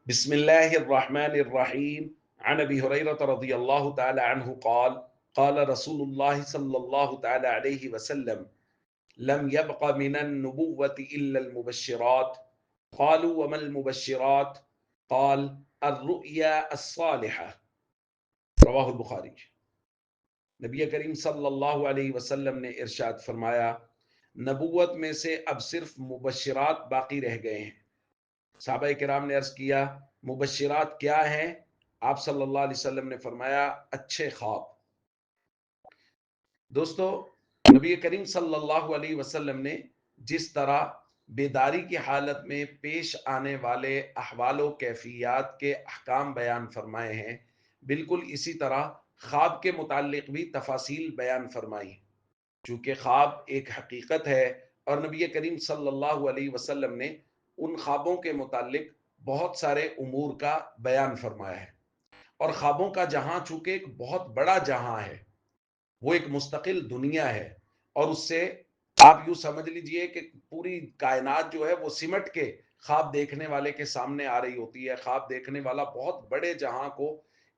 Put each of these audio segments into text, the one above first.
بسم الله الرحمن الرحيم عن أبي هريرة رضي الله تعالى عنه قال قال رسول الله صلى الله تعالى عليه وسلم لم يبق من النبوة إلا المبشرات قالوا وما المبشرات قال الرؤيا الصالحة رواہ البخاری۔ نبی کریم صلی اللہ علیہ وسلم نے ارشاد فرمایا نبوت میں سے اب صرف مبشرات باقی رہ گئے ہیں۔ صحابہ کرام نے عرض کیا مبشرات کیا ہیں؟ آپ صلی اللہ علیہ وسلم نے فرمایا اچھے خواب۔ دوستو، نبی کریم صلی اللہ علیہ وسلم نے جس طرح بیداری کی حالت میں پیش آنے والے احوال و کیفیات کے احکام بیان فرمائے ہیں، بالکل اسی طرح خواب کے متعلق بھی تفاصیل بیان فرمائی۔ چونکہ خواب ایک حقیقت ہے اور نبی کریم صلی اللہ علیہ وسلم نے ان خوابوں کے متعلق بہت سارے امور کا بیان فرمایا ہے، اور خوابوں کا جہاں چونکہ ایک بہت بڑا جہاں ہے، وہ ایک مستقل دنیا ہے، اور اس سے آپ یوں سمجھ لیجئے کہ پوری کائنات جو ہے وہ سمٹ کے خواب دیکھنے والے کے سامنے آ رہی ہوتی ہے۔ خواب دیکھنے والا بہت بڑے جہاں کو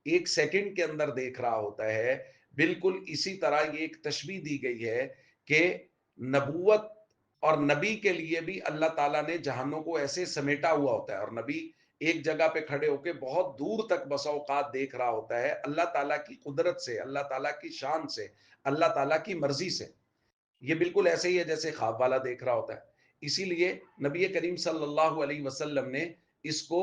ایک سیکنڈ کے اندر دیکھ رہا ہوتا ہے۔ بالکل اسی طرح یہ ایک تشبیہ دی گئی ہے کہ نبوت اور نبی کے لیے بھی اللہ تعالیٰ نے جہانوں کو ایسے سمیٹا ہوا ہوتا ہے، اور نبی ایک جگہ پہ کھڑے ہو کے بہت دور تک بسا اوقات دیکھ رہا ہوتا ہے، اللہ تعالیٰ کی قدرت سے، اللہ تعالیٰ کی شان سے، اللہ تعالیٰ کی مرضی سے۔ یہ بالکل ایسے ہی ہے جیسے خواب والا دیکھ رہا ہوتا ہے۔ اسی لیے نبی کریم صلی اللہ علیہ وسلم نے اس کو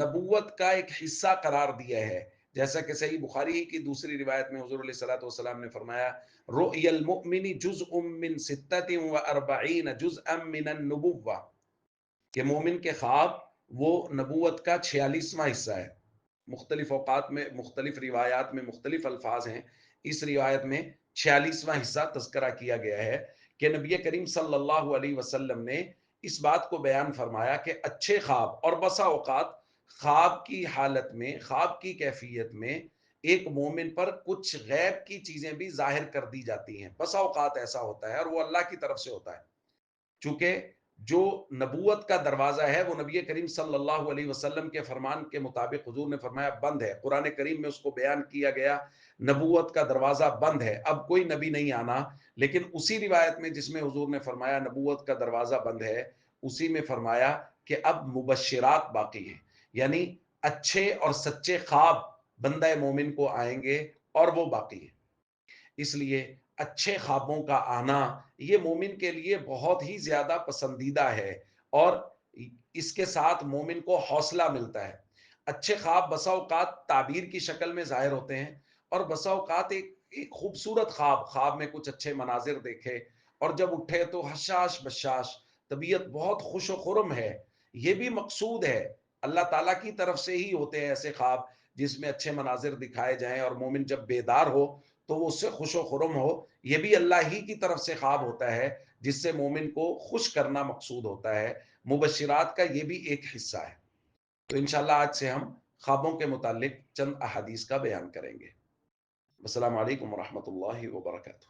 نبوت کا ایک حصہ قرار دیا ہے، جیسا کہ صحیح بخاری کی دوسری روایت میں حضور علیہ الصلوۃ والسلام نے فرمایا رؤی المؤمن جزء من 46 جزءا من النبوہ، کہ مومن کے خواب وہ نبوت کا 46واں حصہ ہے۔ مختلف اوقات میں مختلف روایات میں مختلف الفاظ ہیں، اس روایت میں 46واں حصہ تذکرہ کیا گیا ہے کہ نبی کریم صلی اللہ علیہ وسلم نے اس بات کو بیان فرمایا کہ اچھے خواب، اور بسا اوقات خواب کی حالت میں، خواب کی کیفیت میں ایک مومن پر کچھ غیب کی چیزیں بھی ظاہر کر دی جاتی ہیں۔ بسا اوقات ایسا ہوتا ہے اور وہ اللہ کی طرف سے ہوتا ہے، چونکہ جو نبوت کا دروازہ ہے وہ نبی کریم صلی اللہ علیہ وسلم کے فرمان کے مطابق حضور نے فرمایا بند ہے۔ قرآن کریم میں اس کو بیان کیا گیا نبوت کا دروازہ بند ہے، اب کوئی نبی نہیں آنا۔ لیکن اسی روایت میں جس میں حضور نے فرمایا نبوت کا دروازہ بند ہے، اسی میں فرمایا کہ اب مبشرات باقی ہیں، یعنی اچھے اور سچے خواب بندہ مومن کو آئیں گے، اور وہ باقی ہیں۔ اس لیے اچھے خوابوں کا آنا یہ مومن کے لیے بہت ہی زیادہ پسندیدہ ہے، اور اس کے ساتھ مومن کو حوصلہ ملتا ہے۔ اچھے خواب بسا اوقات تعبیر کی شکل میں ظاہر ہوتے ہیں، اور بسا اوقات ایک خوبصورت خواب میں کچھ اچھے مناظر دیکھے، اور جب اٹھے تو حشاش بشاش، طبیعت بہت خوش و خرم ہے۔ یہ بھی مقصود ہے، اللہ تعالیٰ کی طرف سے ہی ہوتے ہیں ایسے خواب جس میں اچھے مناظر دکھائے جائیں، اور مومن جب بیدار ہو تو وہ اس سے خوش و خرم ہو۔ یہ بھی اللہ ہی کی طرف سے خواب ہوتا ہے جس سے مومن کو خوش کرنا مقصود ہوتا ہے۔ مبشرات کا یہ بھی ایک حصہ ہے۔ تو انشاءاللہ آج سے ہم خوابوں کے متعلق چند احادیث کا بیان کریں گے۔ السلام علیکم ورحمۃ اللہ وبرکاتہ۔